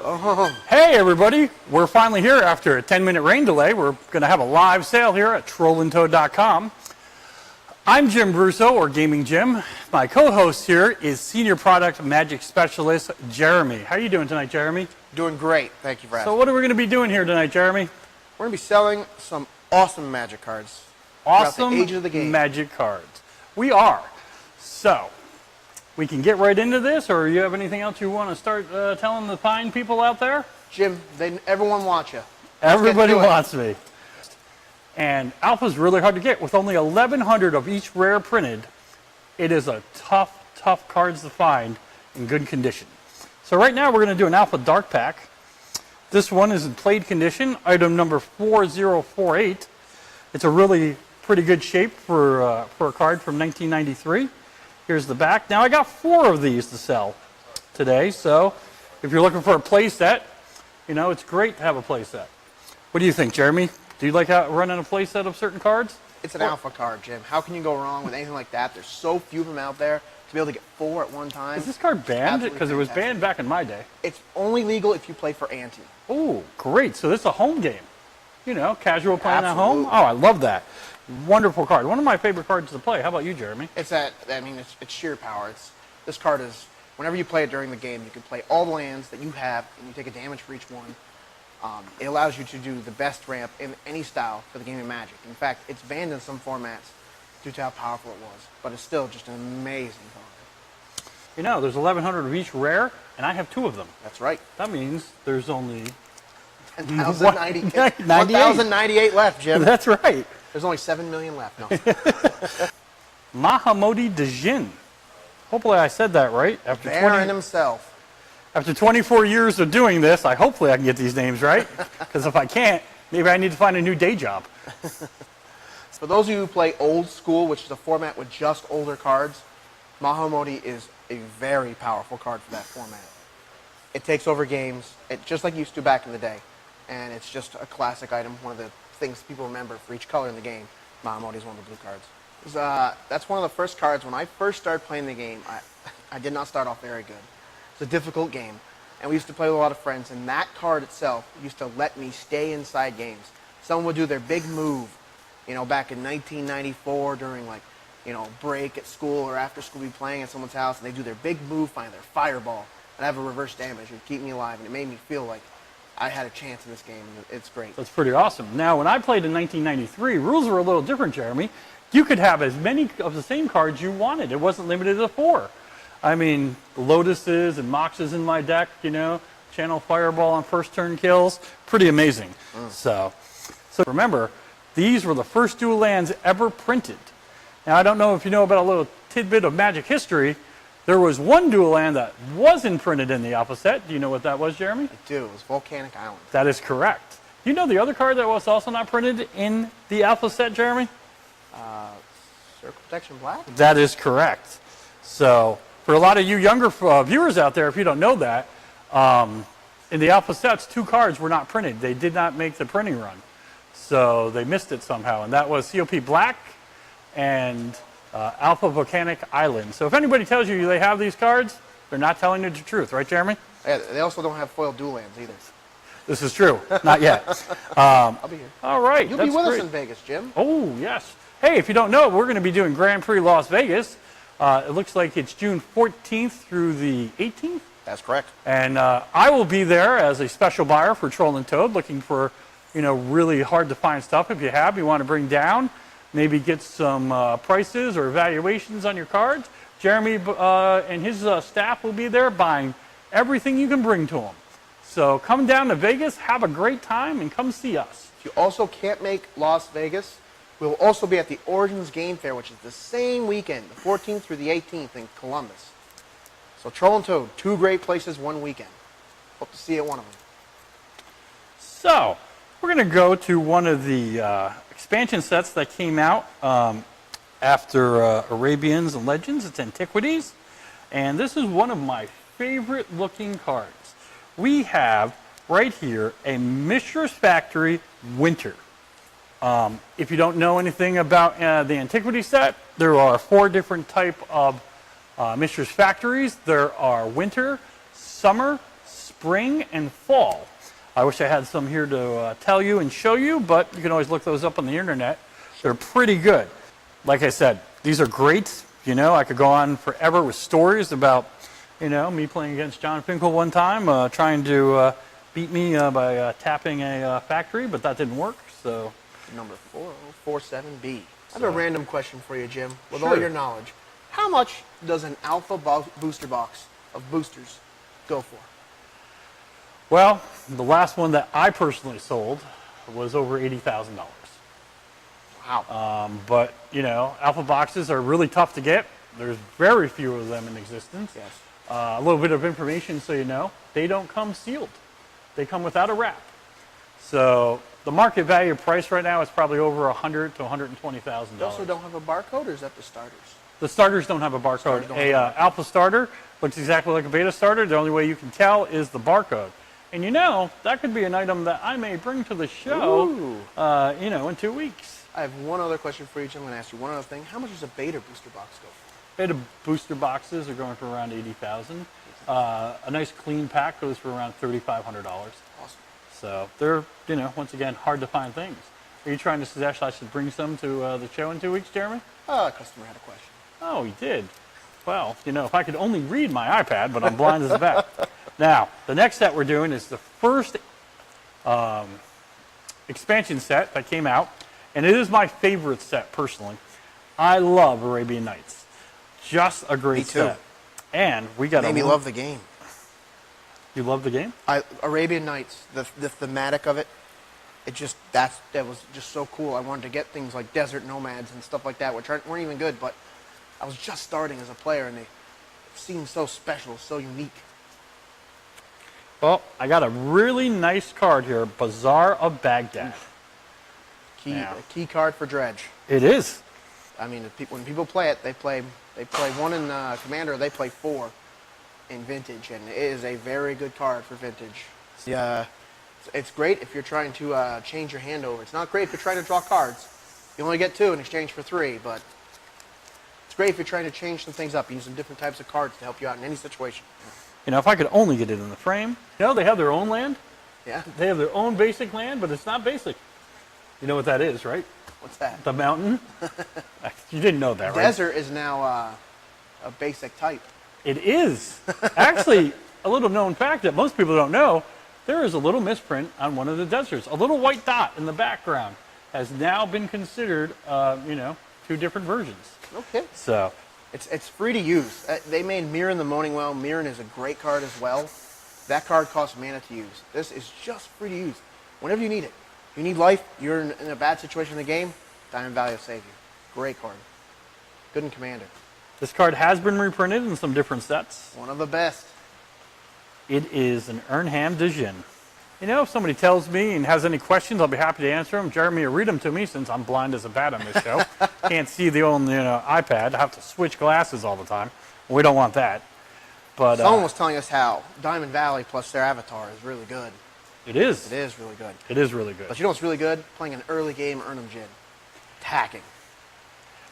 Oh. Hey everybody, we're finally here after a 10-minute rain delay. We're going to have a live sale here at Toad&Toad.com. I'm Jim Brusso, or Gaming Jim. My co-host here is Senior Product Magic Specialist Jeremy. How are you doing tonight, Jeremy? Doing great. Thank you for asking. So what are we going to be doing here tonight, Jeremy? We're going to be selling some awesome Magic cards. Awesome the ages of the game. Magic cards. We are. So, we can get right into this, or you have anything else you want to start telling the fine people out there? Jim, everyone wants you. Everybody wants me. And Alpha's really hard to get. With only 1,100 of each rare printed, it is a tough cards to find in good condition. So right now we're going to do an Alpha Dark Pack. This one is in played condition, item number 4048. It's a really pretty good shape for a card from 1993. Here's the back. Now I got 4 of these to sell today, so if you're looking for a play set, you know, it's great to have a play set. What do you think, Jeremy? Do you like running a play set of certain cards? It's an Alpha card, Jim. How can you go wrong with anything like that? There's so few of them out there. To be able to get 4 at one time. Is this card banned? Because it was banned back in my day. It's only legal if you play for ante. Oh, great. So this is a home game. You know, casual playing at home. Oh, I love that. Wonderful card. One of my favorite cards to play. How about you, Jeremy? It's sheer power. This card is, whenever you play it during the game, you can play all the lands that you have, and you take a damage for each one. It allows you to do the best ramp in any style for the game of Magic. In fact, it's banned in some formats due to how powerful it was, but it's still just an amazing card. You know, there's 1,100 of each rare, and I have 2 of them. That's right. That means there's only 1,098 left, Jim. That's right. There's only 7 million left. No. Mahamodi Dejin. Hopefully I said that right. Baron himself. After 24 years of doing this, hopefully I can get these names right. Because if I can't, maybe I need to find a new day job. For those of you who play old school, which is a format with just older cards, Mahamodi is a very powerful card for that format. It takes over games, just like it used to back in the day. And it's just a classic item, one of the things people remember for each color in the game. Mahamodi is one of the blue cards. That's one of the first cards. When I first started playing the game, I did not start off very good. It's a difficult game. And we used to play with a lot of friends, and that card itself used to let me stay inside games. Someone would do their big move, you know, back in 1994 during, like, you know, break at school or after school, be playing at someone's house, and they do their big move, find their fireball, and have a reverse damage. It would keep me alive, and it made me feel like I had a chance in this game, and it's great. That's pretty awesome. Now, when I played in 1993, rules were a little different, Jeremy. You could have as many of the same cards you wanted. It wasn't limited to 4. I mean, Lotuses and Moxes in my deck, you know, Channel Fireball on first turn kills. Pretty amazing. So remember, these were the first dual lands ever printed. Now, I don't know if you know about a little tidbit of Magic history. There was one dual land that wasn't printed in the Alpha set. Do you know what that was, Jeremy? I do. It was Volcanic Island. That is correct. You know the other card that was also not printed in the Alpha set, Jeremy? Circle Protection Black? That is correct. So, for a lot of you younger viewers out there, if you don't know that, in the Alpha sets, 2 cards were not printed. They did not make the printing run. So, they missed it somehow. And that was COP Black and Alpha Volcanic Island. So if anybody tells you they have these cards, they're not telling you the truth, right, Jeremy? Yeah, they also don't have foil dual lands either. This is true. Not yet. I'll be here. All right. You'll be with us in Vegas, Jim. Oh, yes. Hey, if you don't know, we're going to be doing Grand Prix Las Vegas. It looks like it's June 14th through the 18th. That's correct. And I will be there as a special buyer for Toad&Toad, looking for, you know, really hard to find stuff. If you want to bring down, maybe get some prices or evaluations on your cards. Jeremy and his staff will be there buying everything you can bring to them. So come down to Vegas, have a great time, and come see us. If you also can't make Las Vegas, we'll also be at the Origins Game Fair, which is the same weekend, the 14th through the 18th in Columbus. So Toad&Toad, 2 great places, 1 weekend. Hope to see you at one of them. So we're going to go to one of the expansion sets that came out after Arabians and Legends. It's Antiquities. And this is one of my favorite looking cards. We have right here a Mishra's Factory Winter. If you don't know anything about the Antiquity set, there are 4 different type of Mishra's Factories. There are Winter, Summer, spring and fall. I wish I had some here to tell you and show you, but you can always look those up on the internet. They're pretty good. Like I said, these are great. You know, I could go on forever with stories about, you know, me playing against John Finkel one time, trying to beat me by tapping a factory, but that didn't work. So Number 4047B. I have a random question for you, Jim. With all Sure. your knowledge, how much does an alpha booster box of boosters go for? well, the last one that I personally sold was over $80,000. Wow. But, you know, alpha boxes are really tough to get. There's very few of them in existence. Yes. A little bit of information so you know, they don't come sealed. They come without a wrap. So the market value price right now is probably over $100,000 to $120,000. They also don't have a barcode, or is that the starters? The starters don't have a barcode. Starters don't have Alpha starter looks exactly like a beta starter. The only way you can tell is the barcode. And you know, that could be an item that I may bring to the show, you know, in 2 weeks. I have one other question for you, Jim. I'm going to ask you one other thing. How much does a beta booster box go for? Beta booster boxes are going for around $80,000. A nice clean pack goes for around $3,500. Awesome. So they're, you know, once again, hard to find things. Are you trying to suggest I should bring some to the show in 2 weeks, Jeremy? A customer had a question. Oh, he did. Well, you know, if I could only read my iPad, but I'm blind as a bat. Now, the next set we're doing is the first expansion set that came out, and it is my favorite set, personally. I love Arabian Nights. Just a great Me too. set. And we got Made me love the game. You love the game? Arabian Nights, the thematic of it, that was just so cool. I wanted to get things like Desert Nomads and stuff like that, which weren't even good, but I was just starting as a player, and they seemed so special, so unique. Well, I got a really nice card here, Bazaar of Baghdad. A key card for Dredge. It is. I mean, when people play it, they play one in Commander, they play 4 in Vintage, and it is a very good card for Vintage. Yeah, it's great if you're trying to change your hand over. It's not great if you're trying to draw cards. You only get 2 in exchange for 3, but it's great if you're trying to change some things up, use some different types of cards to help you out in any situation. You know, if I could only get it in the frame. You know, they have their own land. Yeah. They have their own basic land, but it's not basic. You know what that is, right? What's that? The mountain. You didn't know that, right? Desert is now a basic type. It is. Actually, a little known fact that most people don't know, there is a little misprint on one of the deserts. A little white dot in the background has now been considered, you know, 2 different versions. Okay. So It's free to use. They made Mirren the Moaning Well. Mirren is a great card as well. That card costs mana to use. This is just free to use whenever you need it. You need life, you're in a bad situation in the game, Diamond Valley will save you. Great card. Good in Commander. this card has been reprinted in some different sets. One of the best. It is an Urnham de Jin. You know, if somebody tells me and has any questions, I'll be happy to answer them. Jeremy will read them to me since I'm blind as a bat on this show. Can't see the old iPad. I have to switch glasses all the time. We don't want that. But Someone was telling us how Diamond Valley plus their avatar is really good. it is. It is really good. It is really good. But you know what's really good? Playing an early game Urnham Jin. Attacking.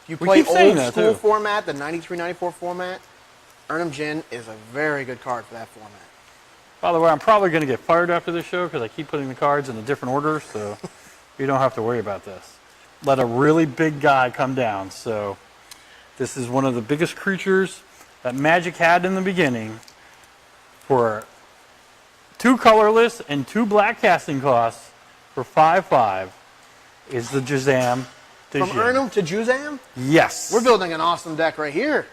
If you We play keep saying old that, school too. format, the 93-94 format, Urnham Jin is a very good card for that format. By the way, I'm probably going to get fired after this show because I keep putting the cards in a different order, so you don't have to worry about this. Let a really big guy come down. So this is one of the biggest creatures that Magic had in the beginning for 2 colorless and 2 black casting costs for 5/5 is the Jazam. From Urnham to Juzam, Yes. we're building an awesome deck right here.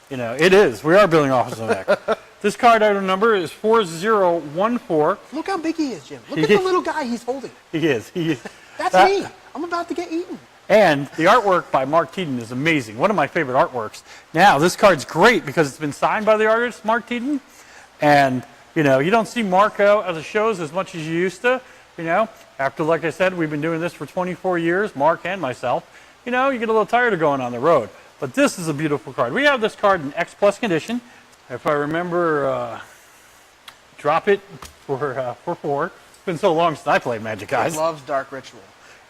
You know, it is. We are building off of some deck. This card item number is 4014. Look how big he is, Jim. Look at the little guy he's holding. He is. That's That- me. I'm about to get eaten. And the artwork by Mark Teaton is amazing. One of my favorite artworks. Now, this card's great because it's been signed by the artist, Mark Teaton. And, you know, you don't see Mark out at the shows as much as you used to. You know, after, like I said, we've been doing this for 24 years, Mark and myself. You know, you get a little tired of going on the road. But this is a beautiful card. We have this card in X Plus condition. If I remember, drop it for 4. It's been so long since I played Magic, guys. It loves Dark Ritual.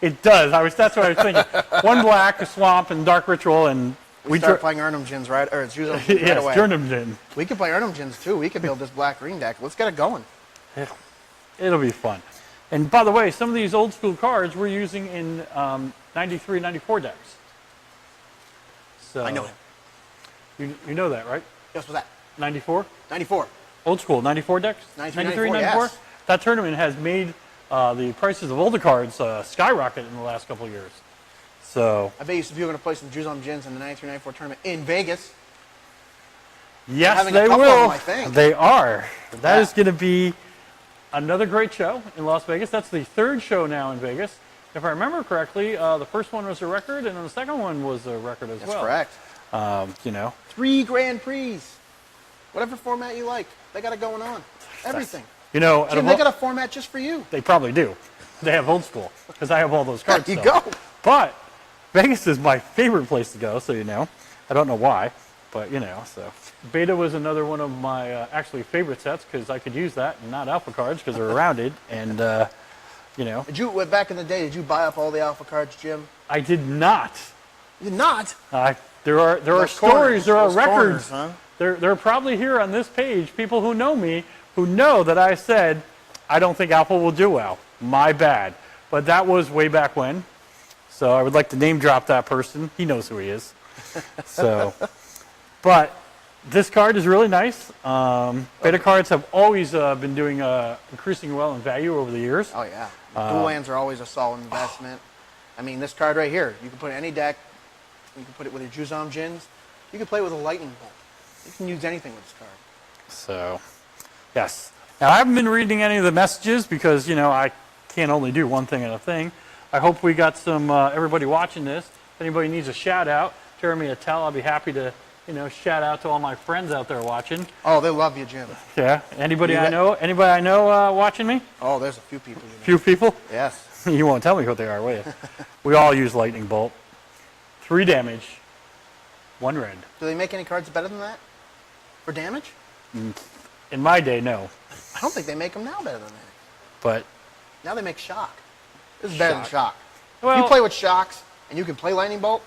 It does. That's what I was thinking. 1 black, a swamp, and Dark Ritual, and We start playing Urnham Jins right away. Yes, Jurnham Jin. We could play Urnham Jins too. We could build this black-green deck. Let's get it going. It'll be fun. And by the way, some of these old school cards we're using in 93, 94 decks. So I know him. You know that, right? Guess what's that? 94? 94. Old school, 94 decks? 93, 94? Yes. That tournament has made the prices of older cards skyrocket in the last couple of years. So I bet you some people are going to play some Juzam Jins in the 93, 94 tournament in Vegas. yes, having a they couple will. of them, I think. They are. That Yeah. is going to be another great show in Las Vegas. That's the third show now in Vegas. If I remember correctly, the first one was a record, and the second one was a record as That's well. correct. You know, 3 Grand Prix. Whatever format you like. They got it going on. Everything. you know, Jim, they got a format just for you. they probably do. They have old school because I have all those cards. There you still. go. But Vegas is my favorite place to go, so you know. I don't know why, but you know. So Beta was another one of my actually favorite sets because I could use that and not alpha cards because they're rounded and you know. Did you, back in the day, did you buy up all the alpha cards, Jim? I did not. You did not? There are Those stories, corners, there are those records. corners, huh? They're probably here on this page. People who know me, who know that I said I don't think Alpha will do well. My bad. But that was way back when. So I would like to name drop that person. He knows who he is. So, but this card is really nice. Beta cards have always been doing increasing well in value over the years. Oh, yeah. Dual lands are always a solid investment. I mean, this card right here, you can put it in any deck. You can put it with your Juzam Jins. You can play it with a lightning bolt. You can use anything with this card. So, yes. Now, I haven't been reading any of the messages because, you know, I can't only do one thing at a thing. I hope we got some, everybody watching this. If anybody needs a shout out, Jeremy or Tell, I'll be happy to, you know, shout out to all my friends out there watching. Oh, they love you, Jim. Yeah. Anybody I know watching me? Oh, there's a few people. You know. Few people? Yes. You won't tell me what they are, will you? We all use lightning bolt. 3 damage, 1 red. Do they make any cards better than that? For damage? In my day, no. I don't think they make them now better than that. But Now they make shock. This is better than shock. Well- If you play with shocks and you can play lightning bolt,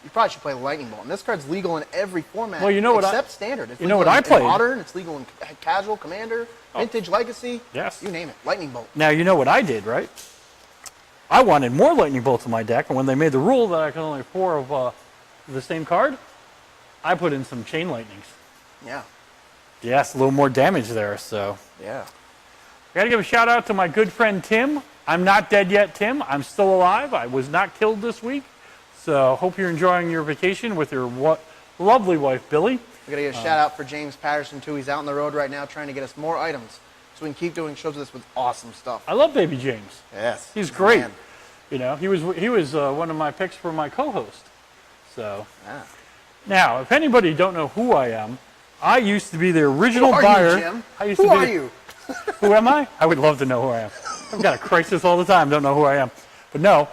you probably should play lightning bolt. And this card's legal in every format. Well, you know what except standard. It's you know legal what I in played? Modern. It's legal in casual, commander, vintage, legacy. Yes. You name it. Lightning bolt. now you know what I did, right? I wanted more lightning bolts in my deck, and when they made the rule that I could only have 4 of the same card, I put in some chain lightnings. Yeah. Yes, a little more damage there. So Yeah. I got to give a shout out to my good friend Tim. I'm not dead yet, Tim. I'm still alive. I was not killed this week. So hope you're enjoying your vacation with your lovely wife, Billy. We gotta give a shout out for James Patterson too. He's out on the road right now trying to get us more items so we can keep doing shows with this with awesome stuff. I love Baby James. Yes. He's great. Man. You know, he was one of my picks for my co-host. So Yeah. now, if anybody don't know who I am, I used to be the original Who are buyer. you, Jim? I used Who to be are you? Who am I? I would love to know who I am. I've got a crisis all the time. Don't know who I am. But no,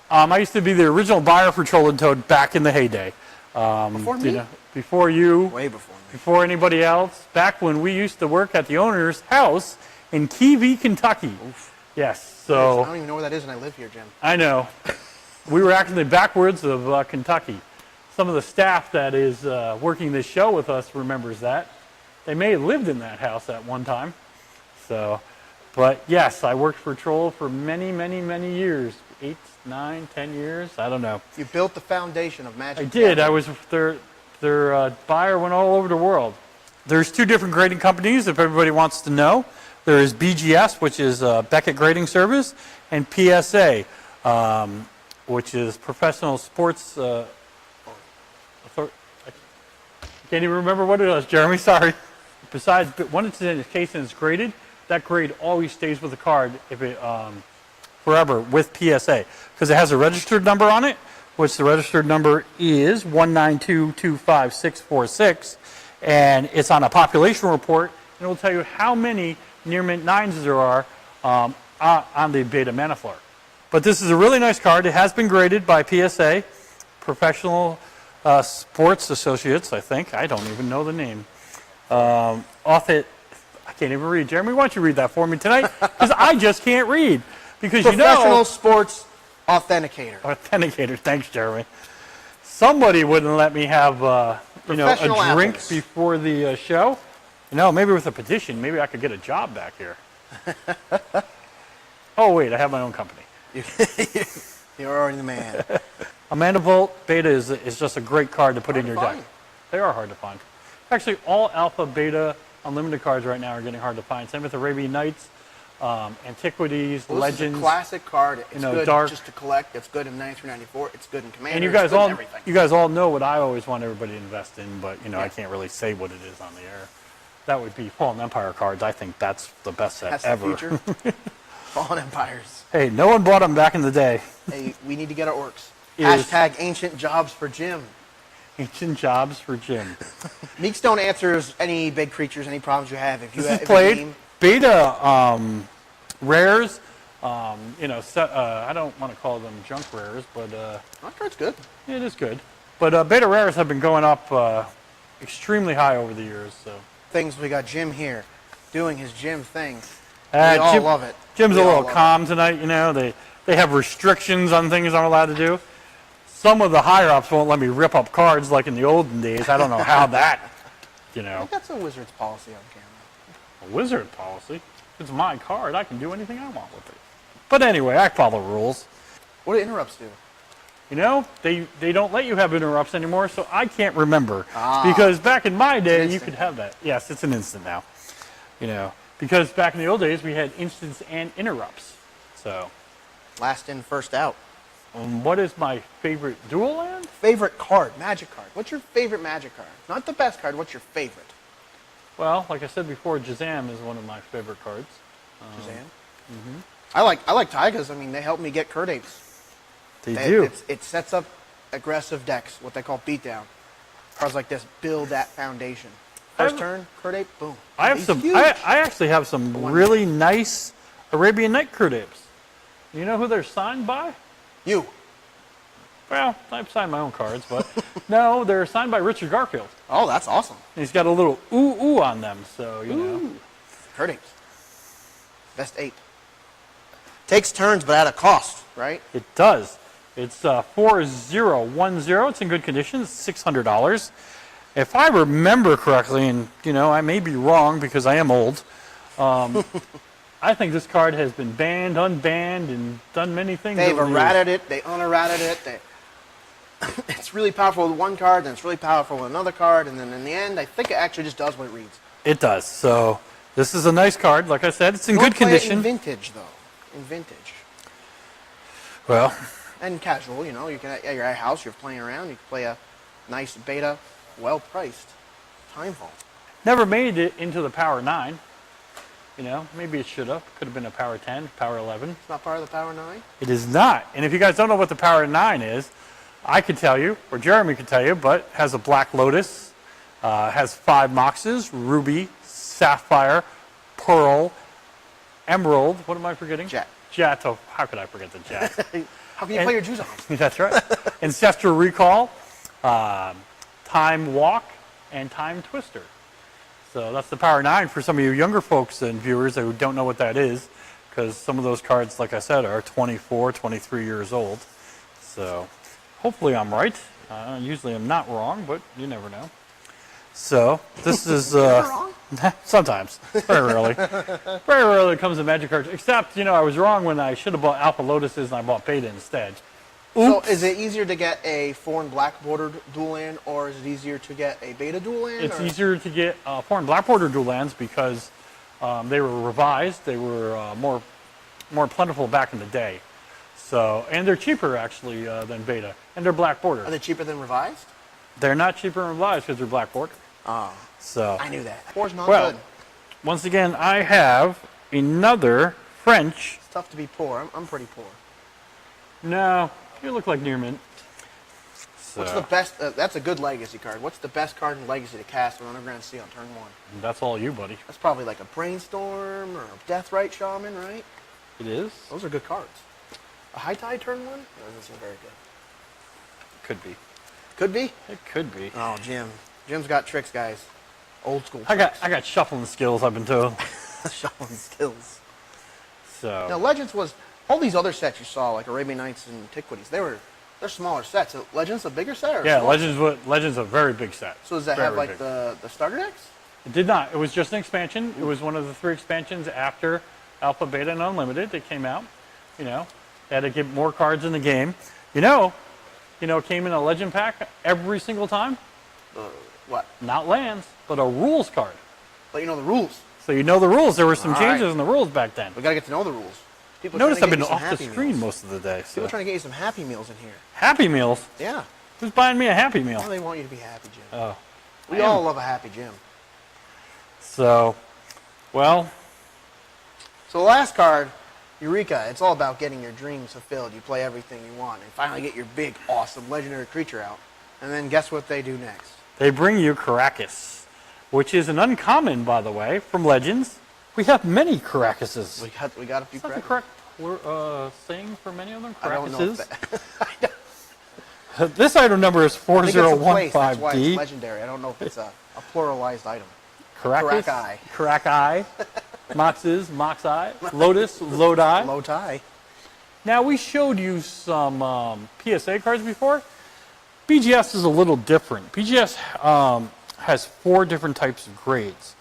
I used to be the original buyer for Toad&Toad back in the heyday. Before me? You know, before you. Way before me. Before anybody else. Back when we used to work at the owner's house in Keevee, Kentucky. Oof. Yes. I So don't even know where that is, and I live here, Jim. I know. We were actually backwards of Kentucky. Some of the staff that is working this show with us remembers that. They may have lived in that house at one time. So, but yes, I worked for Troll for many, many, many years. 8, 9, 10 years. I don't know. You built the foundation of Magic. I did. Gathering. I was their buyer. Went all over the world. There's 2 different grading companies. If everybody wants to know, there is BGS, which is Beckett Grading Service, and PSA, which is Professional Sports. I can't even remember what it was, Jeremy. Sorry. Besides, but when it's in a case and it's graded, that grade always stays with the card if it forever with PSA because it has a registered number on it, which the registered number is 192254646, and it's on a population report, and it will tell you how many near mint 9s there are on the Beta Manaflora. But this is a really nice card. It has been graded by PSA, Professional Sports Associates, I think. I don't even know the name. Off it, I can't even read. Jeremy, why don't you read that for me tonight? Because I just can't read. Because Professional Sports Authenticator. Authenticator. Thanks, Jeremy. Somebody wouldn't let me have a drink apples. before the show. You know, maybe with a petition, maybe I could get a job back here. Oh, wait, I have my own company. You're already the man. A Manifold Beta is just a great card to put in your Hard to deck. find. They are hard to find. Actually, all Alpha, Beta, Unlimited cards right now are getting hard to find. Same with Arabian Nights, Antiquities, Well, this is Legends. a classic card. It's good dark. just to collect. It's good in 93, 94. It's good in Commander. And it's good in everything. you guys all know what I always want everybody to invest in, but Yeah. I can't really say what it is on the air. That would be Fallen Empire cards. I think that's the best set That's ever. the future. Fallen Empires. Hey, no one bought them back in the day. Hey, we need to get our orcs. Is- Hashtag ancient jobs for Jim. Ancient jobs for Jim. Meekstone answers any big creatures, any problems you have. If you This have is played Game, beta rares. I don't want to call them junk rares, but that card's good. it is good. But beta rares have been going up extremely high over the years. So Things we got Jim here doing his Jim thing. We all Jim- love it. Jim's We a all little love calm tonight. They have restrictions on things I'm allowed to do. Some of the higher ups won't let me rip up cards like in the olden days. I don't know how that. I think that's a Wizards policy on camera. A wizard policy. It's my card. I can do anything I want with it. But anyway, I follow rules. What do interrupts do? They don't let you have interrupts anymore, so I can't remember. Ah. Because back in my day, you instant. could have that. Yes, it's an instant now. Because back in the old days, we had instants and interrupts. So, Last in, first out. what is my favorite dual land? Favorite card, Magic card. What's your favorite Magic card? Not the best card. What's your favorite? Well, like I said before, Jazam is one of my favorite cards. Shazam. I like Taigas. I mean, they help me get Curd Apes. They do. It sets up aggressive decks, what they call beatdown. Cards like this build that foundation. First turn, Curd Ape, boom. I have He's some. huge. I actually have some really nice Arabian Night Curd Apes. You know who they're signed by? You. Well, I've signed my own cards, but no, they're signed by Richard Garfield. Oh, that's awesome. And he's got a little ooh on them, so you know. Curd Apes. Best ape. Takes turns, but at a cost, right? It does. It's 4010. It's in good condition. It's $600. If I remember correctly, and I may be wrong because I am old, I think this card has been banned, unbanned, and done many things. They've over the years. errated it. They unerrated it. It's really powerful with one card, then it's really powerful with another card, and then in the end, I think it actually just does what it reads. It does. So this is a nice card. Like I said, it's in You good don't play it condition. in vintage, though. In vintage. Well, And casual, you can at your house, you're playing around, you can play a nice beta, well-priced Time Vault. never made it into the Power 9. Maybe it should have. Could have been a Power 10, Power 11. It's not part of the Power 9. It is not. And if you guys don't know what the Power 9 is, I could tell you, or Jeremy could tell you, but has a Black Lotus, has 5 Moxes, Ruby, Sapphire, Pearl, Emerald. What am I forgetting? Jet. Jet. Oh, how could I forget the Jet? How can you play your Juice on? That's right. Ancestral Recall, Time Walk, and Time Twister. So that's the Power 9 for some of you younger folks and viewers who don't know what that is, because some of those cards, like I said, are 24, 23 years old. So hopefully I'm right. Usually I'm not wrong, but you never know. So this is wrong? sometimes, very rarely. Very rarely it comes to Magic cards, except, I was wrong when I should have bought Alpha Lotuses and I bought Beta instead. So Oops. is it easier to get a foreign black bordered dual land, or is it easier to get a beta dual land? It's or? easier to get foreign black border dual lands because they were revised. They were more plentiful back in the day. So, and they're cheaper actually than beta, and they're black border. Are they cheaper than revised? They're not cheaper than revised because they're black border. Oh, So, I knew that. Four's not well, good. once again, I have another French. It's tough to be poor. I'm pretty poor. No, you look like near mint. So, What's the best? That's a good legacy card. What's the best card in legacy to cast on Underground Sea on turn 1? that's all you, buddy. That's probably like a Brainstorm or a Deathrite Shaman, right? It is. Those are good cards. A High Tide turn 1? That doesn't seem very good. Could be. Could be. It could be. Oh, Jim. Jim's got tricks, guys. Old school. I got shuffling skills. I've been told. shuffling skills. So. Now, Legends was all these other sets you saw, like Arabian Nights and Antiquities. They're smaller sets. So Legends a bigger set, or Yeah, smaller? Legends a very big set. So does that Very have like big. the starter decks? It did not. It was just an expansion. It was one of the 3 expansions after Alpha, Beta, and Unlimited. They came out. You know, they had to get more cards in the game. You know, it came in a Legend pack every single time. What? Not lands, but a rules card. But you know the rules. So you know the rules. There were some changes in the rules back then. We got to get to know the rules. People Notice I've been off off the screen most of the day. So. People are trying to get you some Happy Meals in here. Happy Meals? Yeah. Who's buying me a Happy Meal? Well, they want you to be happy, Jim. Oh. We all love a happy Jim. So, well. So the last card, Eureka, it's all about getting your dreams fulfilled. You play everything you want and finally get your big, awesome, legendary creature out. And then guess what they do next? They bring you Karakas, which is an uncommon, by the way, from Legends. We have many Karakuses. We got a few. Is that the correct saying for many of them? Karakuses? I don't know if that... This item number is 4015D. That's why it's legendary. I don't know if it's a pluralized item. Karakas, Karakai. Karakai, Moxes, Moxai, Lotus, Lodi. Lodi. Now, we showed you some PSA cards before. BGS is a little different. BGS has 4 different types of grades: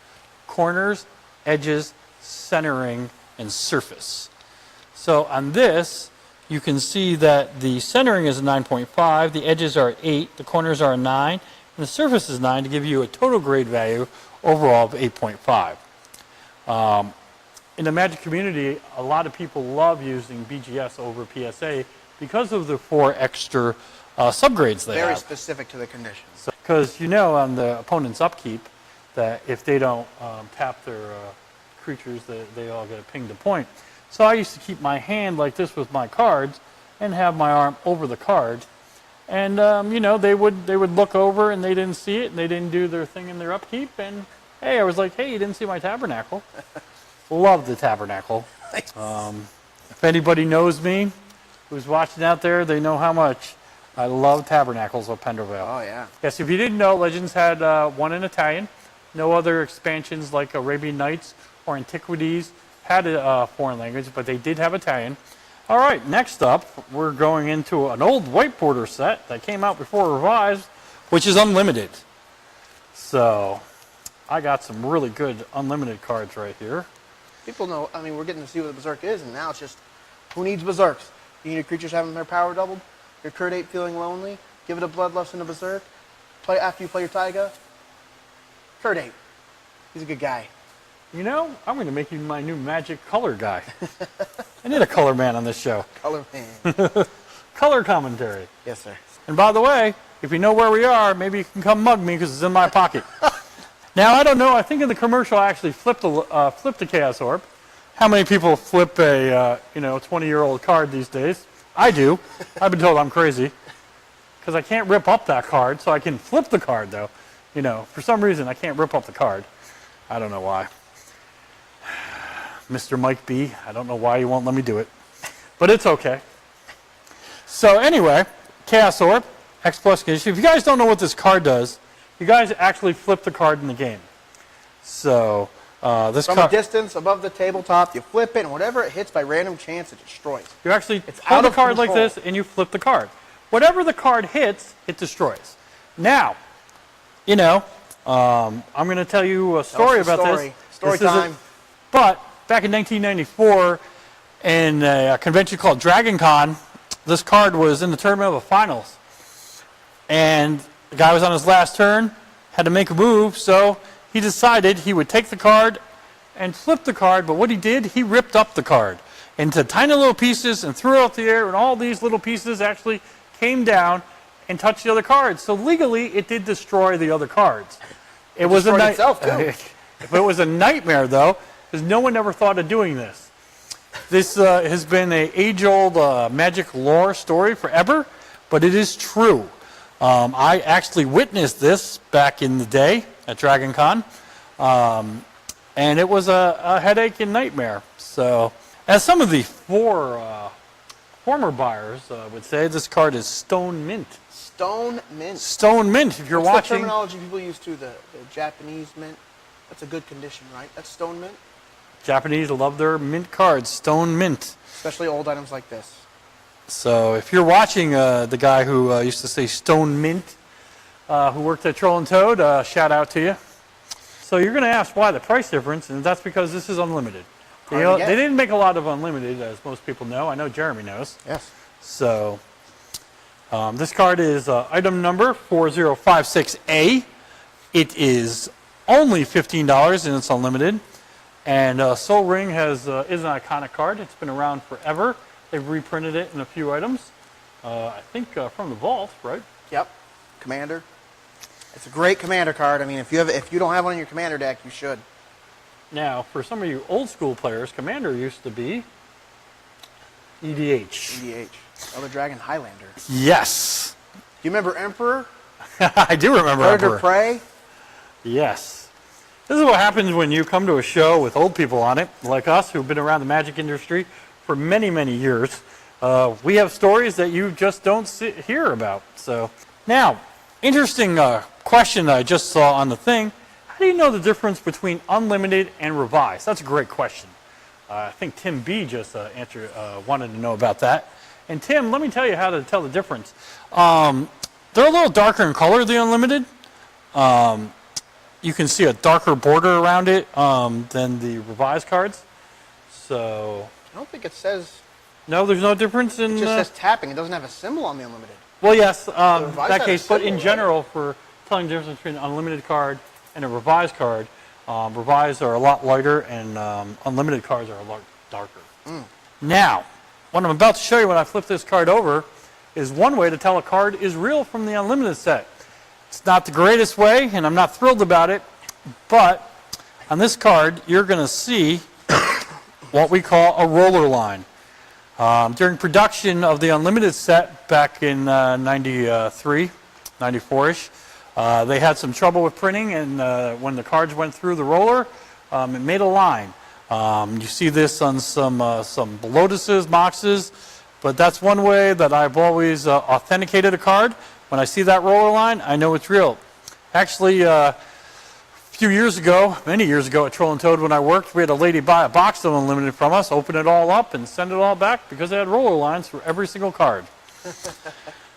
corners, edges, centering, and surface. So on this, you can see that the centering is a 9.5, the edges are 8, the corners are a 9, and the surface is 9 to give you a total grade value overall of 8.5. In the Magic community, a lot of people love using BGS over PSA because of the 4 extra subgrades they have. Very specific to the conditions. Because on the opponent's upkeep, that if they don't tap their creatures, they all get a ping to point. So I used to keep my hand like this with my cards and have my arm over the card. And, they would look over and they didn't see it and they didn't do their thing in their upkeep. And, hey, I was like, hey, you didn't see my Tabernacle. Love the Tabernacle. If anybody knows me, who's watching out there, they know how much I love Tabernacles of Pendervale. Oh, yeah. Yes, if you didn't know, Legends had one in Italian. No other expansions like Arabian Nights or Antiquities had a foreign language, but they did have Italian. All right, next up, we're going into an old white border set that came out before Revised, which is Unlimited. So, I got some really good Unlimited cards right here. People know, we're getting to see what the Berserk is, and now it's just, who needs Berserks? You need your creatures having their power doubled? Your Curd Ape feeling lonely? Give it a Bloodlust and a Berserk? After you play your Taiga? Curd Ape. He's a good guy. I'm going to make you my new Magic color guy. I need a color man on this show. Color man. Color commentary. Yes, sir. And by the way, if you know where we are, maybe you can come mug me because it's in my pocket. Now, I don't know. I think in the commercial I actually flipped a Chaos Orb. How many people flip a 20-year-old card these days? I do. I've been told I'm crazy because I can't rip up that card, so I can flip the card, though. For some reason, I can't rip up the card. I don't know why. Mr. Mike B, I don't know why you won't let me do it. But it's okay. So anyway, Chaos Orb, X plus condition. If you guys don't know what this card does, you guys actually flip the card in the game. So this From card, a distance above the tabletop, you flip it, and whatever it hits by random chance, it destroys. you actually It's hold out the of card like control. this, and you flip the card. Whatever the card hits, it destroys. Now, I'm going to tell you a story about this. Story time. But back in 1994, in a convention called Dragon Con, this card was in the tournament of the finals. And the guy was on his last turn, had to make a move, so he decided he would take the card and flip the card, but what he did, he ripped up the card into tiny little pieces and threw it out the air, and all these little pieces actually came down and touched the other cards. So legally, it did destroy the other cards. It was a itself, too. If it was a nightmare, though, because no one ever thought of doing this. This has been an age-old Magic lore story forever, but it is true. I actually witnessed this back in the day at Dragon Con, and it was a headache and nightmare. So, as some of the former buyers would say, this card is Stone Mint. Stone Mint. Stone Mint, if you're What's watching. the terminology people use to the Japanese mint? That's a good condition, right? That's Stone Mint? Japanese love their mint cards, Stone Mint. Especially old items like this. So if you're watching the guy who used to say Stone Mint, who worked at Toad&Toad, shout out to you. So you're going to ask why the price difference, and that's because this is unlimited. Hard to get. They didn't make a lot of unlimited, as most people know. I know Jeremy knows. Yes. So this card is item number 4056A. It is only $15 and it's unlimited. And Soul Ring is an iconic card. It's been around forever. They've reprinted it in a few items. I think from the vault, right? Yep. Commander. It's a great Commander card. I mean, if you don't have one in your Commander deck, you should. Now, for some of you old school players, Commander used to be EDH. EDH. Elder Dragon Highlander. Yes. Do you remember Emperor? I do remember Predator Emperor. Prey? Yes. This is what happens when you come to a show with old people on it, like us, who've been around the magic industry for many, many years. We have stories that you just don't hear about. So now, interesting question that I just saw on the thing. How do you know the difference between unlimited and revised? That's a great question. I think Tim B just wanted to know about that. And Tim, let me tell you how to tell the difference. They're a little darker in color, the unlimited. You can see a darker border around it than the revised cards. So I don't think it says... No, there's no difference in... It just says tapping. It doesn't have a symbol on the unlimited. Well, yes, revised that case. But in symbol, general, for telling the difference between an unlimited card and a revised card, revised are a lot lighter and unlimited cards are a lot darker. Now, what I'm about to show you when I flip this card over is one way to tell a card is real from the unlimited set. It's not the greatest way, and I'm not thrilled about it, but on this card, you're going to see what we call a roller line. During production of the unlimited set back in 93, 94-ish, they had some trouble with printing, and when the cards went through the roller, it made a line. You see this on some Lotuses, Moxes, but that's one way that I've always authenticated a card. When I see that roller line, I know it's real. Actually, a few years ago, many years ago at Toad&Toad when I worked, we had a lady buy a box of unlimited from us, open it all up, and send it all back because they had roller lines for every single card.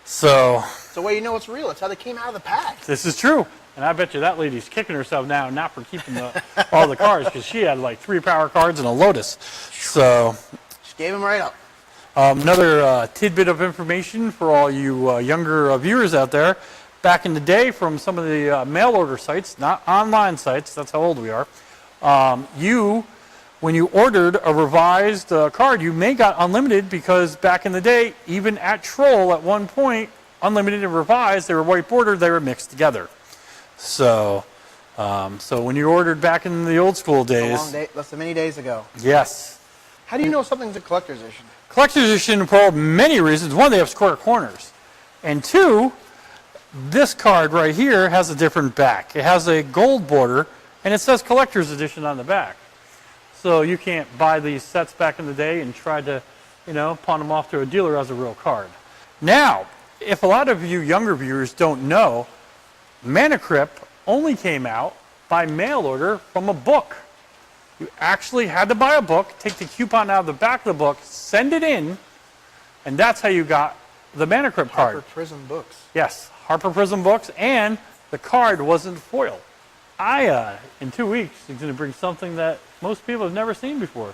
So It's the way you know it's real. It's how they came out of the pack. this is true. And I bet you that lady's kicking herself now, not for keeping all the cards, because she had like 3 power cards and a Lotus. So Just gave them right up. another tidbit of information for all you younger viewers out there. Back in the day, from some of the mail order sites, not online sites, that's how old we are, when you ordered a revised card, you may got unlimited because back in the day, even at Troll at one point, unlimited and revised, they were white bordered, they were mixed together. So when you ordered back in the old school days... A long day, less than many days ago. Yes. How do you know something's a collector's edition? Collector's edition for many reasons. One, they have square corners. And two, this card right here has a different back. It has a gold border, and it says collector's edition on the back. So you can't buy these sets back in the day and try to, pawn them off to a dealer as a real card. Now, if a lot of you younger viewers don't know, Mana Crypt only came out by mail order from a book. You actually had to buy a book, take the coupon out of the back of the book, send it in, and that's how you got the Mana Crypt card. Harper Prism Books. Yes, Harper Prism Books, and the card wasn't foil. In 2 weeks, I'm going to bring something that most people have never seen before.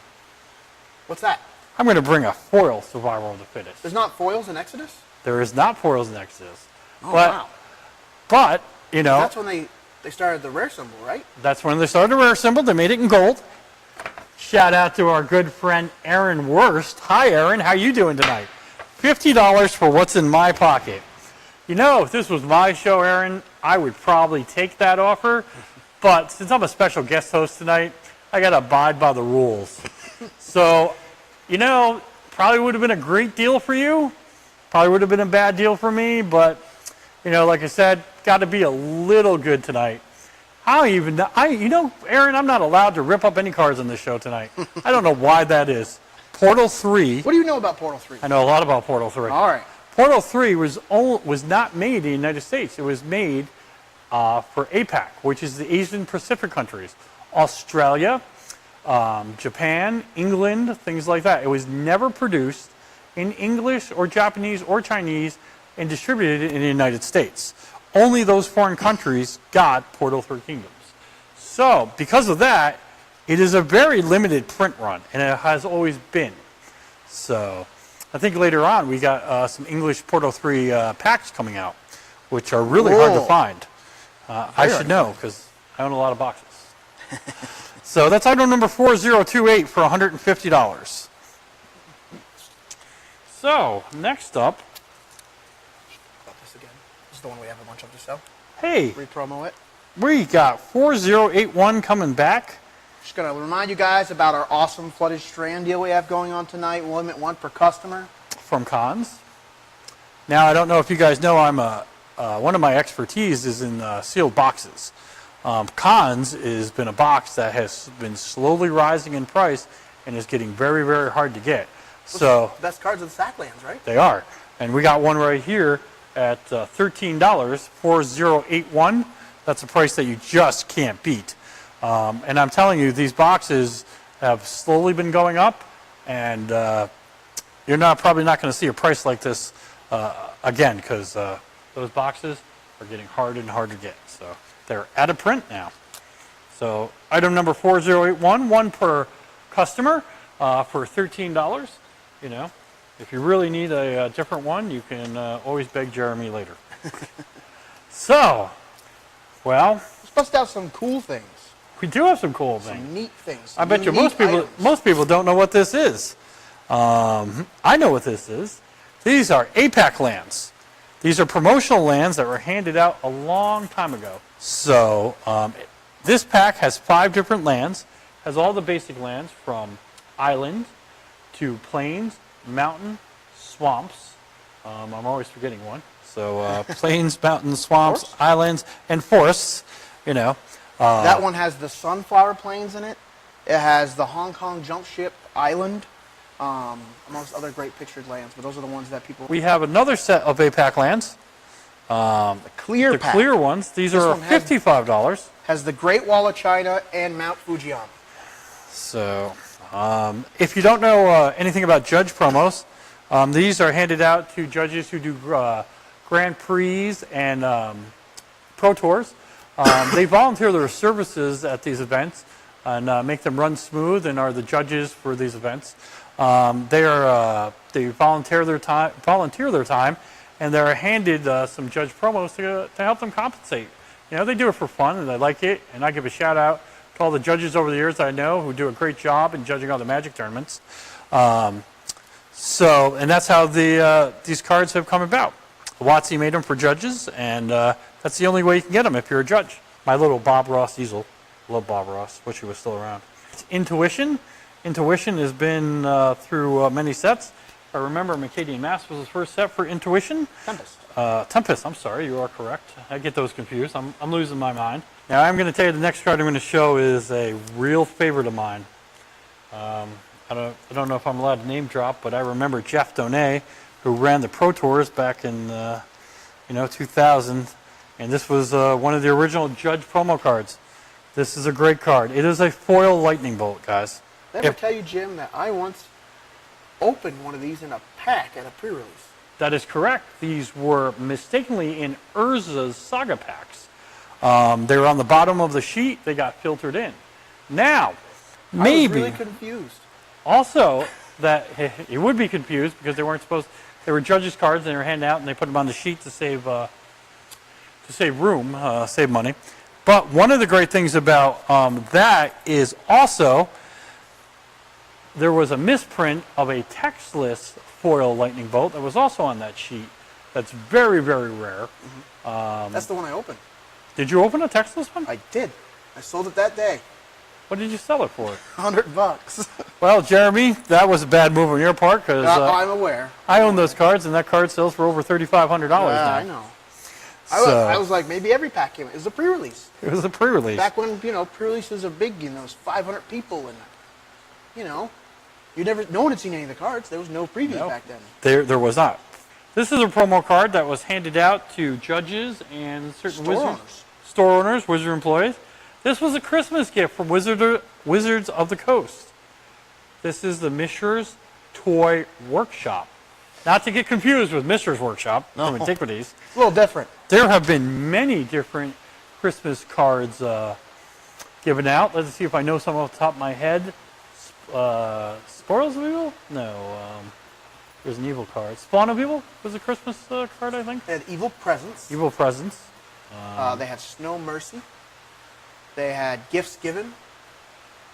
What's that? I'm going to bring a foil Survival of the Fittest. There's not foils in Exodus? There is not foils in Exodus. Oh, wow. But, That's when they started the rare symbol, right? That's when they started the rare symbol. They made it in gold. Shout out to our good friend Aaron Wurst. Hi, Aaron. How you doing tonight? $50 for what's in my pocket. If this was my show, Aaron, I would probably take that offer. But since I'm a special guest host tonight, I got to abide by the rules. So, probably would have been a great deal for you. Probably would have been a bad deal for me. But, like I said, got to be a little good tonight. Aaron, I'm not allowed to rip up any cards on this show tonight. I don't know why that is. Portal 3. What do you know about Portal 3? I know a lot about Portal 3. All right. Portal 3 was not made in the United States. It was made for APAC, which is the Asian Pacific countries. Australia, Japan, England, things like that. It was never produced in English or Japanese or Chinese and distributed in the United States. Only those foreign countries got Portal 3 Kingdoms. So, because of that, It is a very limited print run, and it has always been. So I think later on we got some English Porto 3 packs coming out, which are really hard to find. I should know because I own a lot of boxes. So that's item number 4028 for $150. So next up, About this again. This is the one we have a bunch of to sell. hey, Re-promo it. we got 4081 coming back. Just going to remind you guys about our awesome flooded strand deal we have going on tonight. We'll limit one per customer. From Cons. Now, I don't know if you guys know, I'm one of my expertise is in sealed boxes. Cons has been a box that has been slowly rising in price and is getting very, very hard to get. So Best cards of the Sacklands, right? they are, and we got one right here at $13, 4081. That's a price that you just can't beat. And I'm telling you, these boxes have slowly been going up, and you're probably not going to see a price like this again, because those boxes are getting harder and harder to get. So they're out of print now. So item number 4081, one per customer for $13. You know, if you really need a different one, you can always beg Jeremy later. So, well, Let's bust out some cool things. we do have some cool things. Some neat things. I bet you unique items. most people don't know what this is. I know what this is. These are APAC lands. These are promotional lands that were handed out a long time ago. So this pack has 5 different lands, has all the basic lands from island to plains, mountain, swamps. I'm always forgetting one. So plains, mountains, swamps, Forests? islands, and forests, you know. That one has the Sunflower Plains in it. It has the Hong Kong Jump Ship Island, amongst other great pictured lands. But those are the ones that people... We have another set of APAC lands. The clear The pack clear ones. These This are one has- $55. has the Great Wall of China and Mount Fujian. So, if you don't know anything about judge promos, these are handed out to judges who do Grand Prix and Pro Tours. They volunteer their services at these events and make them run smooth, and are the judges for these events. They volunteer their time, and they're handed some judge promos to help them compensate. You know, they do it for fun, and they like it. And I give a shout out to all the judges over the years I know who do a great job in judging all the Magic tournaments. And that's how these cards have come about. WotC made them for judges, and that's the only way you can get them if you're a judge. My little Bob Ross easel. Love Bob Ross. Wish he was still around. Intuition. Intuition has been through many sets. I remember Macadian Mass was his first set for Intuition. Tempest. Tempest, I'm sorry, you are correct. I get those confused. I'm losing my mind. Now, I'm going to tell you the next card I'm going to show is a real favorite of mine. I don't know if I'm allowed to name drop, but I remember Jeff Donay, who ran the Pro Tours back in 2000, and this was one of the original Judge promo cards. This is a great card. It is a foil lightning bolt, guys. Did I ever tell you, Jim, that I once opened one of these in a pack at a pre-release? That is correct. These were mistakenly in Urza's Saga packs. They were on the bottom of the sheet. They got filtered in. Now, maybe... I was really confused. Also, that you would be confused because they weren't supposed... They were judges' cards, and they were handed out, and they put them on the sheet to save room, save money. But one of the great things about that is also there was a misprint of a textless foil lightning bolt that was also on that sheet. That's very, very rare. That's the one I opened. Did you open a textless one? I did. I sold it that day. What did you sell it for? $100. Well, Jeremy, that was a bad move on your part because I'm aware. I own those cards, and that card sells for over $3,500 now. I know. I was like, maybe every pack came. It was a pre-release. It was a pre-release. Back when, pre-releases are big, it was 500 people, and, no one had seen any of the cards. There was no preview back then. There was not. This is a promo card that was handed out to judges and certain store owners, wizard employees. This was a Christmas gift from Wizards of the Coast. This is the Mishra's Toy Workshop. Not to get confused with Mishra's Workshop from Antiquities. A little different. There have been many different Christmas cards given out. Let's see if I know some off the top of my head. Spoils of Evil? No. There's an evil card. Spawn of Evil was a Christmas card, I think. They had Evil Presents. Evil Presents. They had Snow Mercy. They had Gifts Given.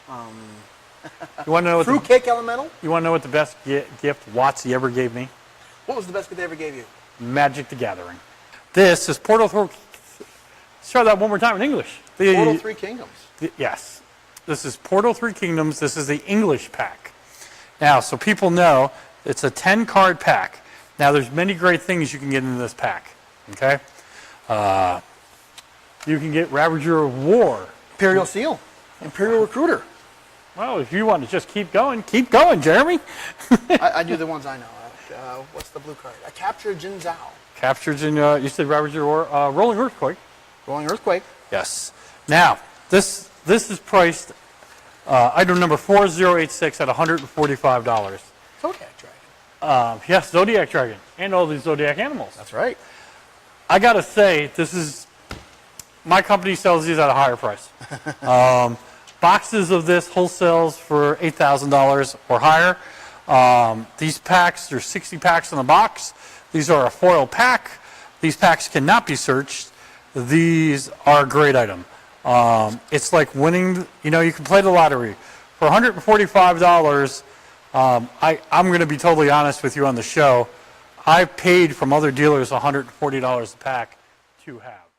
You want to know what Fruitcake Elemental. You want to know what the best gift Watsy ever gave me? What was the best gift they ever gave you? Magic the Gathering. This is Portal 3. Let's try that one more time in English. Portal 3 Kingdoms. Yes. This is Portal 3 Kingdoms. This is the English pack. Now, so people know, it's a 10-card pack. Now, there's many great things you can get in this pack. Okay? You can get Ravager of War. Imperial Seal. Imperial Recruiter. Well, if you want to just keep going, Jeremy. I do the ones I know. What's the blue card? A Capture Jin Zhao. Captured in, you said Ravager of War. Rolling Earthquake. Rolling Earthquake. Yes. Now, this is priced, item number 4086 at $145. Zodiac Dragon. Yes, Zodiac Dragon. And all these Zodiac animals. That's right. I got to say, my company sells these at a higher price. Boxes of this wholesales for $8,000 or higher. These packs, there's 60 packs in the box. These are a foil pack. These packs cannot be searched. These are a great item. It's like winning, you can play the lottery. For $145, I'm going to be totally honest with you on the show. I paid from other dealers $140 a pack to have.